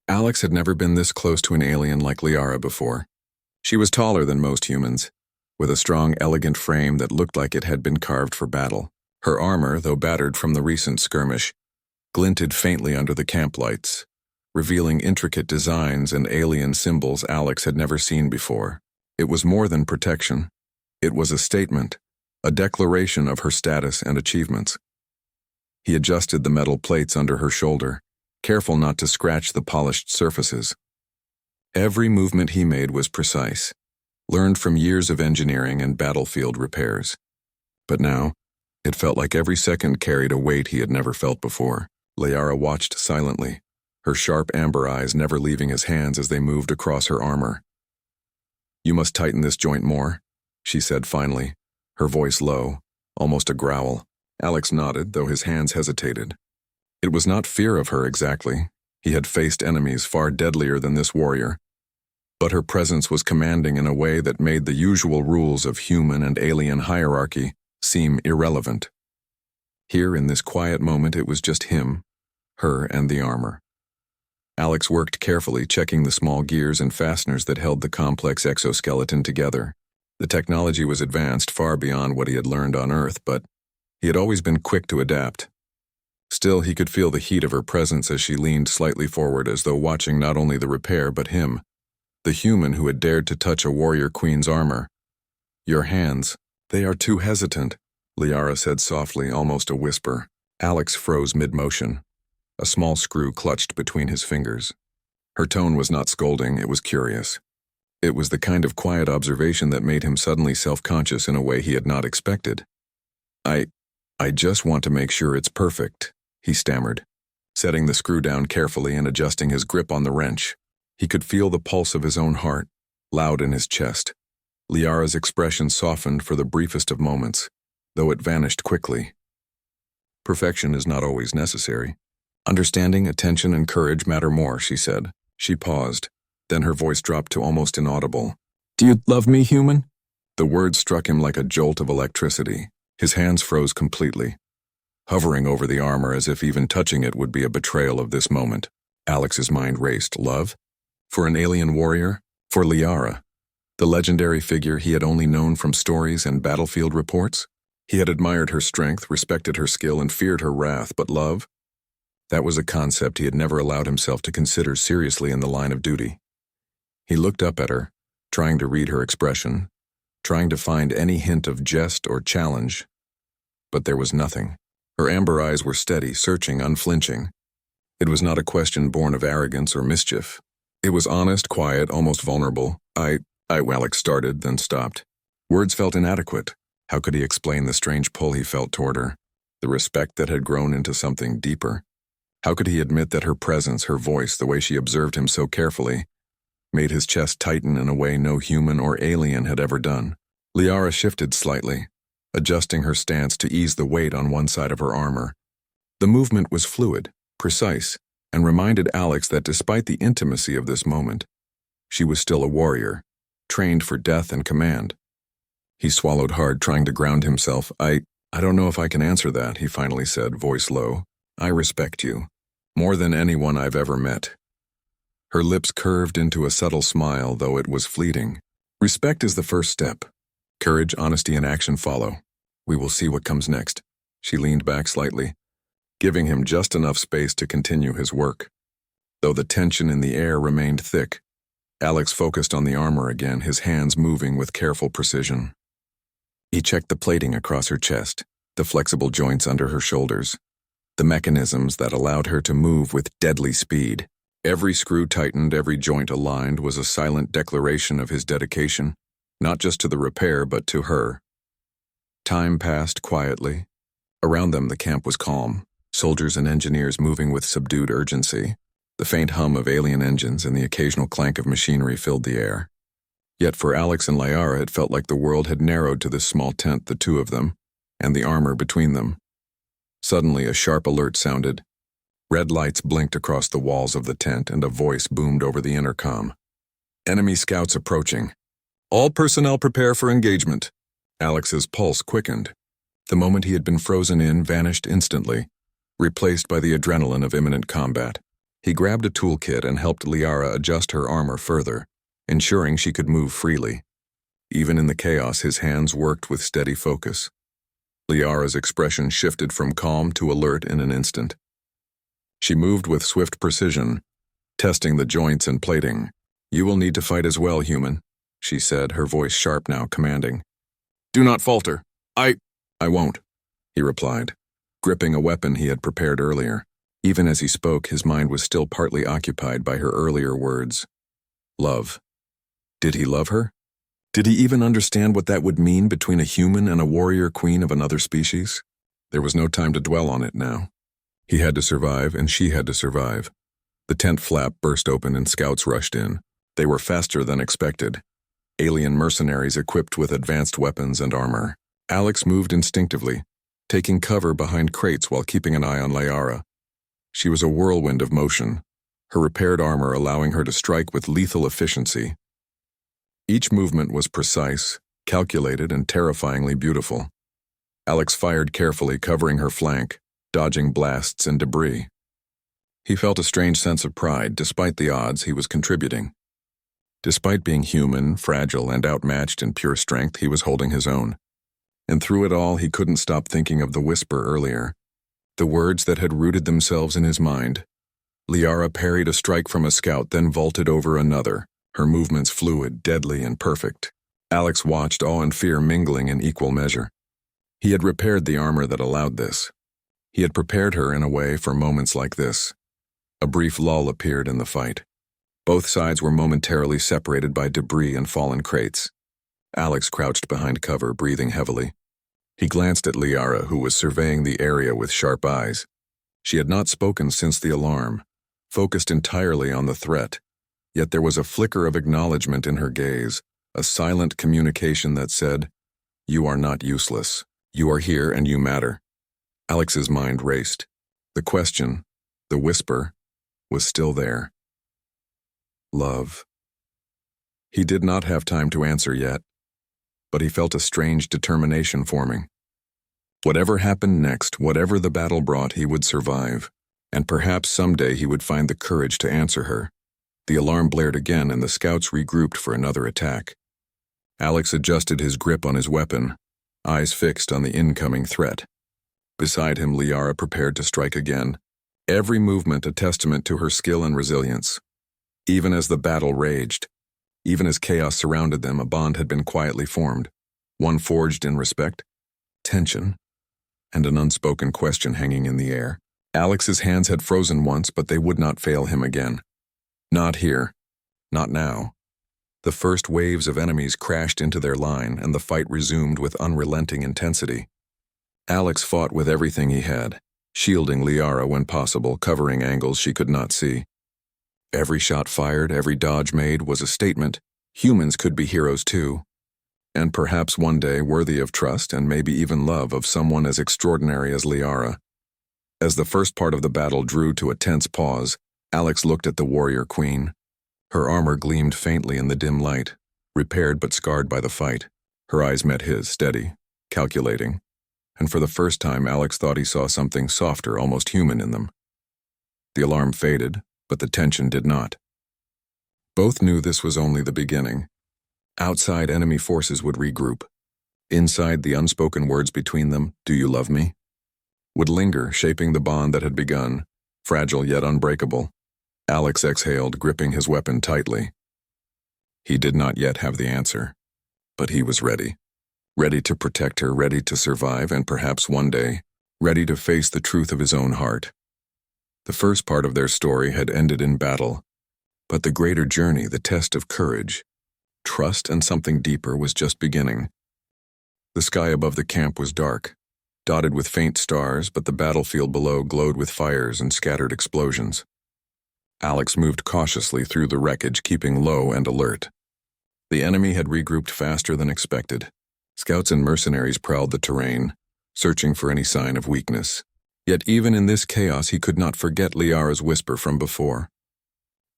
Alex had never been this close to an alien like Liara before. She was taller than most humans, with a strong, elegant frame that looked like it had been carved for battle. Her armor, though battered from the recent skirmish, glinted faintly under the camp lights, revealing intricate designs and alien symbols Alex had never seen before. It was more than protection. It was a statement, a declaration of her status and achievements. He adjusted the metal plates under her shoulder, careful not to scratch the polished surfaces. Every movement he made was precise, learned from years of engineering and battlefield repairs. But now, it felt like every second carried a weight he had never felt before. Liara watched silently, her sharp amber eyes never leaving his hands as they moved across her armor. "You must tighten this joint more," she said finally, her voice low, almost a growl. Alex nodded, though his hands hesitated. It was not fear of her exactly. He had faced enemies far deadlier than this warrior. But her presence was commanding in a way that made the usual rules of human and alien hierarchy seem irrelevant. Here in this quiet moment it was just him, her, and the armor. Alex worked carefully, checking the small gears and fasteners that held the complex exoskeleton together. The technology was advanced far beyond what he had learned on Earth, but he had always been quick to adapt. Still, he could feel the heat of her presence as she leaned slightly forward, as though watching not only the repair but him, the human who had dared to touch a warrior queen's armor. "Your hands, they are too hesitant," Liara said softly, almost a whisper. Alex froze mid-motion. A small screw clutched between his fingers. Her tone was not scolding, it was curious. It was the kind of quiet observation that made him suddenly self-conscious in a way he had not expected. I just want to make sure it's perfect," he stammered, setting the screw down carefully and adjusting his grip on the wrench. He could feel the pulse of his own heart, loud in his chest. Liara's expression softened for the briefest of moments, though it vanished quickly. "Perfection is not always necessary. Understanding, attention, and courage matter more," she said. She paused, then her voice dropped to almost inaudible. "Do you love me, human?" The word struck him like a jolt of electricity. His hands froze completely, hovering over the armor as if even touching it would be a betrayal of this moment. Alex's mind raced. Love? For an alien warrior? For Liara? The legendary figure he had only known from stories and battlefield reports? He had admired her strength, respected her skill, and feared her wrath, but love? That was a concept he had never allowed himself to consider seriously in the line of duty. He looked up at her, trying to read her expression, trying to find any hint of jest or challenge. But there was nothing. Her amber eyes were steady, searching, unflinching. It was not a question born of arrogance or mischief. It was honest, quiet, almost vulnerable. Alex started, then stopped. Words felt inadequate. How could he explain the strange pull he felt toward her, the respect that had grown into something deeper? How could he admit that her presence, her voice, the way she observed him so carefully, made his chest tighten in a way no human or alien had ever done? Liara shifted slightly, adjusting her stance to ease the weight on one side of her armor. The movement was fluid, precise, and reminded Alex that despite the intimacy of this moment, she was still a warrior, trained for death and command. He swallowed hard, trying to ground himself. I don't know if I can answer that," he finally said, voice low. "I respect you, more than anyone I've ever met." Her lips curved into a subtle smile, though it was fleeting. "Respect is the first step. Courage, honesty, and action follow. We will see what comes next." She leaned back slightly, giving him just enough space to continue his work. Though the tension in the air remained thick, Alex focused on the armor again, his hands moving with careful precision. He checked the plating across her chest, the flexible joints under her shoulders, the mechanisms that allowed her to move with deadly speed. Every screw tightened, every joint aligned was a silent declaration of his dedication, not just to the repair but to her. Time passed quietly. Around them the camp was calm, soldiers and engineers moving with subdued urgency. The faint hum of alien engines and the occasional clank of machinery filled the air. Yet for Alex and Liara it felt like the world had narrowed to this small tent, the two of them, and the armor between them. Suddenly a sharp alert sounded. Red lights blinked across the walls of the tent and a voice boomed over the intercom. "Enemy scouts approaching. All personnel prepare for engagement." Alex's pulse quickened. The moment he had been frozen in vanished instantly, replaced by the adrenaline of imminent combat. He grabbed a toolkit and helped Liara adjust her armor further, ensuring she could move freely. Even in the chaos, his hands worked with steady focus. Liara's expression shifted from calm to alert in an instant. She moved with swift precision, testing the joints and plating. "You will need to fight as well, human," she said, her voice sharp now, commanding. "Do not falter. I won't," he replied, gripping a weapon he had prepared earlier. Even as he spoke, his mind was still partly occupied by her earlier words. Love. Did he love her? Did he even understand what that would mean between a human and a warrior queen of another species? There was no time to dwell on it now. He had to survive, and she had to survive. The tent flap burst open and scouts rushed in. They were faster than expected. Alien mercenaries equipped with advanced weapons and armor. Alex moved instinctively, taking cover behind crates while keeping an eye on Liara. She was a whirlwind of motion, her repaired armor allowing her to strike with lethal efficiency. Each movement was precise, calculated, and terrifyingly beautiful. Alex fired carefully, covering her flank, dodging blasts and debris. He felt a strange sense of pride despite the odds he was contributing. Despite being human, fragile, and outmatched in pure strength, he was holding his own. And through it all, he couldn't stop thinking of the whisper earlier, the words that had rooted themselves in his mind. Liara parried a strike from a scout, then vaulted over another, her movements fluid, deadly, and perfect. Alex watched, awe and fear mingling in equal measure. He had repaired the armor that allowed this. He had prepared her in a way for moments like this. A brief lull appeared in the fight. Both sides were momentarily separated by debris and fallen crates. Alex crouched behind cover, breathing heavily. He glanced at Liara, who was surveying the area with sharp eyes. She had not spoken since the alarm, focused entirely on the threat. Yet there was a flicker of acknowledgement in her gaze, a silent communication that said, "You are not useless. You are here and you matter." Alex's mind raced. The question, the whisper, was still there. Love. He did not have time to answer yet, but he felt a strange determination forming. Whatever happened next, whatever the battle brought, he would survive, and perhaps someday he would find the courage to answer her. The alarm blared again, and the scouts regrouped for another attack. Alex adjusted his grip on his weapon, eyes fixed on the incoming threat. Beside him, Liara prepared to strike again, every movement a testament to her skill and resilience. Even as the battle raged, even as chaos surrounded them, a bond had been quietly formed, one forged in respect, tension, and an unspoken question hanging in the air. Alex's hands had frozen once, but they would not fail him again. Not here. Not now. The first waves of enemies crashed into their line, and the fight resumed with unrelenting intensity. Alex fought with everything he had, shielding Liara when possible, covering angles she could not see. Every shot fired, every dodge made was a statement. Humans could be heroes too, and perhaps one day worthy of trust and maybe even love of someone as extraordinary as Liara. As the first part of the battle drew to a tense pause, Alex looked at the warrior queen. Her armor gleamed faintly in the dim light, repaired but scarred by the fight. Her eyes met his, steady, calculating, and for the first time Alex thought he saw something softer, almost human in them. The alarm faded, but the tension did not. Both knew this was only the beginning. Outside, enemy forces would regroup. Inside, the unspoken words between them, "Do you love me?" would linger, shaping the bond that had begun, fragile yet unbreakable. Alex exhaled, gripping his weapon tightly. He did not yet have the answer, but he was ready. Ready to protect her, ready to survive, and perhaps one day, ready to face the truth of his own heart. The first part of their story had ended in battle, but the greater journey, the test of courage, trust, and something deeper was just beginning. The sky above the camp was dark, dotted with faint stars, but the battlefield below glowed with fires and scattered explosions. Alex moved cautiously through the wreckage, keeping low and alert. The enemy had regrouped faster than expected. Scouts and mercenaries prowled the terrain, searching for any sign of weakness. Yet even in this chaos, he could not forget Liara's whisper from before.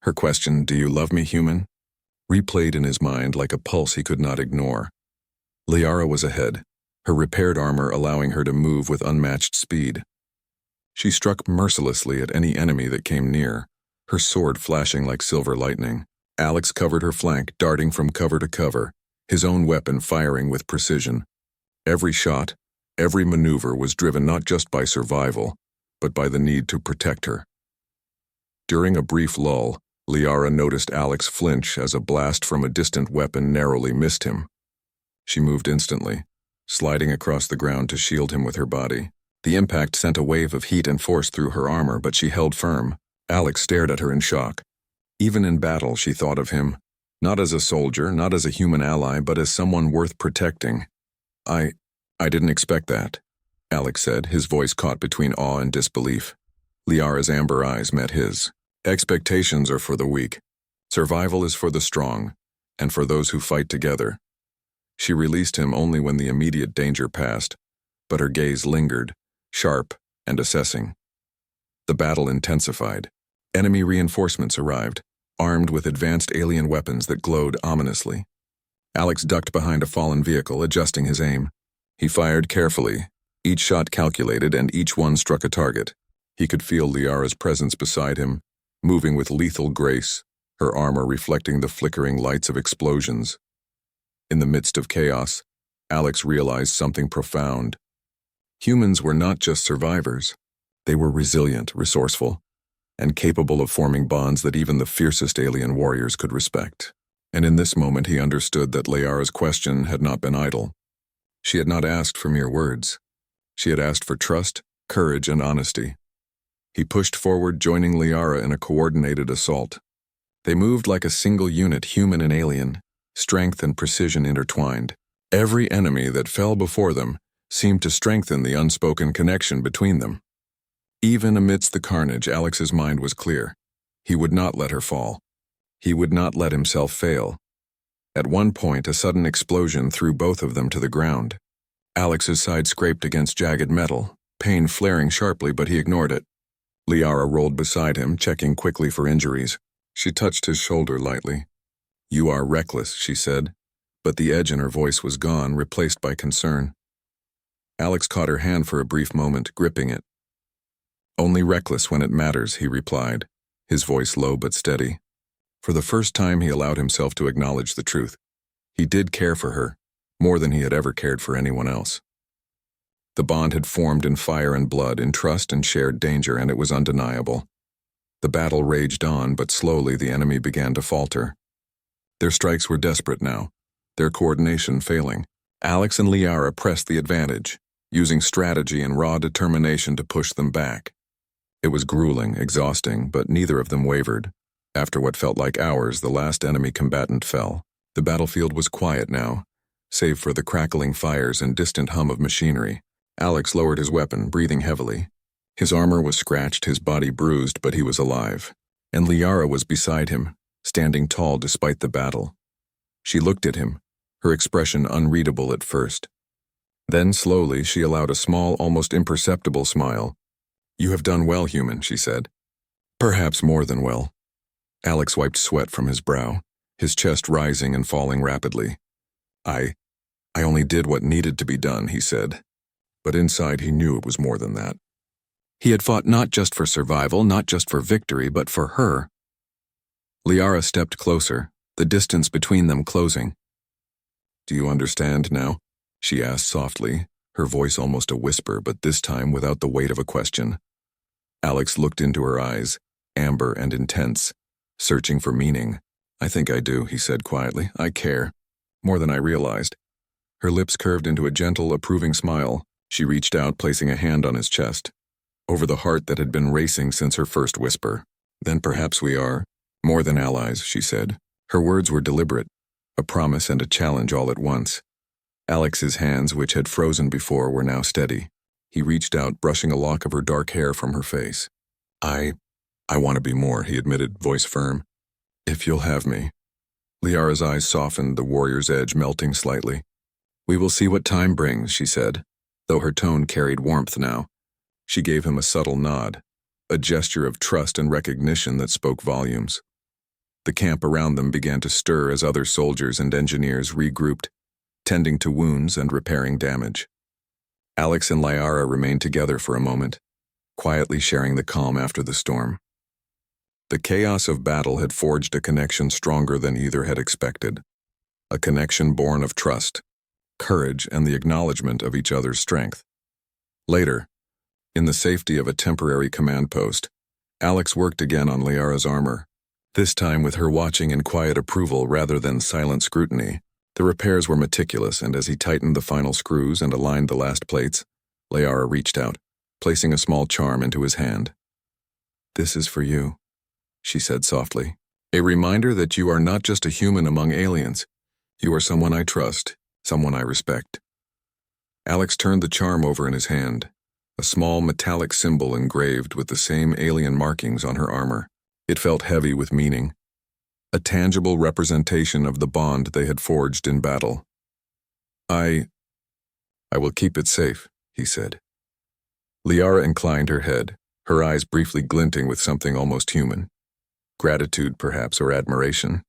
Her question, "Do you love me, human?" replayed in his mind like a pulse he could not ignore. Liara was ahead, her repaired armor allowing her to move with unmatched speed. She struck mercilessly at any enemy that came near, her sword flashing like silver lightning. Alex covered her flank, darting from cover to cover, his own weapon firing with precision. Every shot, every maneuver was driven not just by survival, but by the need to protect her. During a brief lull, Liara noticed Alex flinch as a blast from a distant weapon narrowly missed him. She moved instantly, sliding across the ground to shield him with her body. The impact sent a wave of heat and force through her armor, but she held firm. Alex stared at her in shock. Even in battle, she thought of him, not as a soldier, not as a human ally, but as someone worth protecting. I didn't expect that, Alex said, his voice caught between awe and disbelief. Liara's amber eyes met his. Expectations are for the weak. Survival is for the strong, and for those who fight together. She released him only when the immediate danger passed, but her gaze lingered, sharp and assessing. The battle intensified. Enemy reinforcements arrived, armed with advanced alien weapons that glowed ominously. Alex ducked behind a fallen vehicle, adjusting his aim. He fired carefully, each shot calculated and each one struck a target. He could feel Liara's presence beside him, moving with lethal grace, her armor reflecting the flickering lights of explosions. In the midst of chaos, Alex realized something profound. Humans were not just survivors. They were resilient, resourceful, and capable of forming bonds that even the fiercest alien warriors could respect. And in this moment he understood that Liara's question had not been idle. She had not asked for mere words. She had asked for trust, courage, and honesty. He pushed forward, joining Liara in a coordinated assault. They moved like a single unit, human and alien, strength and precision intertwined. Every enemy that fell before them seemed to strengthen the unspoken connection between them. Even amidst the carnage, Alex's mind was clear. He would not let her fall. He would not let himself fail. At one point, a sudden explosion threw both of them to the ground. Alex's side scraped against jagged metal, pain flaring sharply, but he ignored it. Liara rolled beside him, checking quickly for injuries. She touched his shoulder lightly. "You are reckless," she said, but the edge in her voice was gone, replaced by concern. Alex caught her hand for a brief moment, gripping it. "Only reckless when it matters," he replied, his voice low but steady. For the first time, he allowed himself to acknowledge the truth. He did care for her, more than he had ever cared for anyone else. The bond had formed in fire and blood, in trust and shared danger, and it was undeniable. The battle raged on, but slowly the enemy began to falter. Their strikes were desperate now, their coordination failing. Alex and Liara pressed the advantage, using strategy and raw determination to push them back. It was grueling, exhausting, but neither of them wavered. After what felt like hours, the last enemy combatant fell. The battlefield was quiet now, save for the crackling fires and distant hum of machinery. Alex lowered his weapon, breathing heavily. His armor was scratched, his body bruised, but he was alive. And Liara was beside him, standing tall despite the battle. She looked at him, her expression unreadable at first. Then slowly she allowed a small, almost imperceptible smile. "You have done well, human," she said. "Perhaps more than well." Alex wiped sweat from his brow, his chest rising and falling rapidly. I only did what needed to be done," he said. But inside he knew it was more than that. He had fought not just for survival, not just for victory, but for her. Liara stepped closer, the distance between them closing. "Do you understand now?" she asked softly, her voice almost a whisper, but this time without the weight of a question. Alex looked into her eyes, amber and intense, searching for meaning. "I think I do," he said quietly. "I care. More than I realized." Her lips curved into a gentle, approving smile. She reached out, placing a hand on his chest, over the heart that had been racing since her first whisper. "Then perhaps we are more than allies," she said. Her words were deliberate, a promise and a challenge all at once. Alex's hands, which had frozen before, were now steady. He reached out, brushing a lock of her dark hair from her face. I want to be more," he admitted, voice firm. "If you'll have me." Liara's eyes softened, the warrior's edge melting slightly. "We will see what time brings," she said, though her tone carried warmth now. She gave him a subtle nod, a gesture of trust and recognition that spoke volumes. The camp around them began to stir as other soldiers and engineers regrouped, tending to wounds and repairing damage. Alex and Liara remained together for a moment, quietly sharing the calm after the storm. The chaos of battle had forged a connection stronger than either had expected. A connection born of trust, courage, and the acknowledgement of each other's strength. Later, in the safety of a temporary command post, Alex worked again on Liara's armor, this time with her watching in quiet approval rather than silent scrutiny. The repairs were meticulous, and as he tightened the final screws and aligned the last plates, Liara reached out, placing a small charm into his hand. "This is for you," she said softly. "A reminder that you are not just a human among aliens. You are someone I trust, someone I respect." Alex turned the charm over in his hand, a small metallic symbol engraved with the same alien markings on her armor. It felt heavy with meaning, a tangible representation of the bond they had forged in battle. I will keep it safe," he said. Liara inclined her head, her eyes briefly glinting with something almost human. Gratitude, perhaps, or admiration.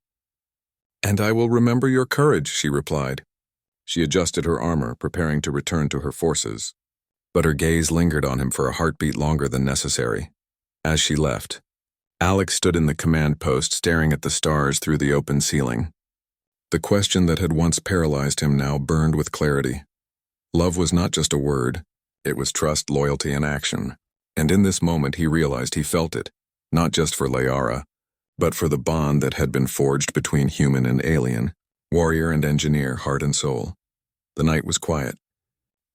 "And I will remember your courage," she replied. She adjusted her armor, preparing to return to her forces. But her gaze lingered on him for a heartbeat longer than necessary. As she left, Alex stood in the command post staring at the stars through the open ceiling. The question that had once paralyzed him now burned with clarity. Love was not just a word, it was trust, loyalty, and action. And in this moment he realized he felt it, not just for Liara, but for the bond that had been forged between human and alien, warrior and engineer, heart and soul. The night was quiet,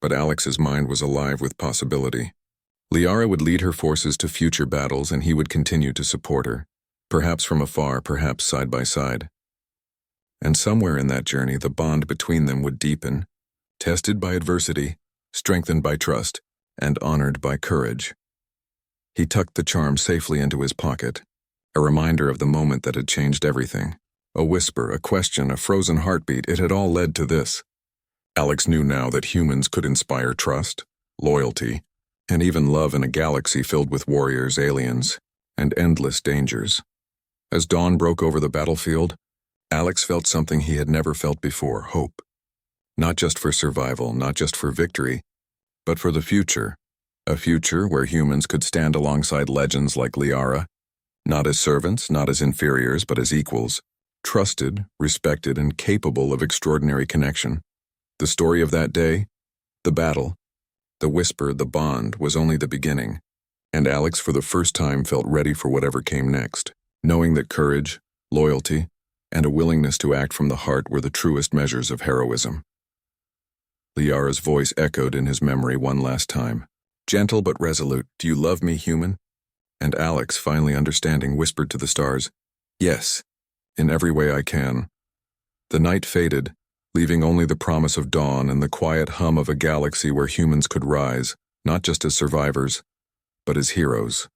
but Alex's mind was alive with possibility. Liara would lead her forces to future battles, and he would continue to support her, perhaps from afar, perhaps side by side. And somewhere in that journey, the bond between them would deepen, tested by adversity, strengthened by trust, and honored by courage. He tucked the charm safely into his pocket, a reminder of the moment that had changed everything. A whisper, a question, a frozen heartbeat, it had all led to this. Alex knew now that humans could inspire trust, loyalty, and even love in a galaxy filled with warriors, aliens, and endless dangers. As dawn broke over the battlefield, Alex felt something he had never felt before, hope. Not just for survival, not just for victory, but for the future. A future where humans could stand alongside legends like Liara, not as servants, not as inferiors, but as equals, trusted, respected, and capable of extraordinary connection. The story of that day, the battle, the whisper, the bond, was only the beginning, and Alex for the first time felt ready for whatever came next, knowing that courage, loyalty, and a willingness to act from the heart were the truest measures of heroism. Liara's voice echoed in his memory one last time. Gentle but resolute, "Do you love me, human?" And Alex, finally understanding, whispered to the stars, "Yes, in every way I can." The night faded, leaving only the promise of dawn and the quiet hum of a galaxy where humans could rise, not just as survivors, but as heroes.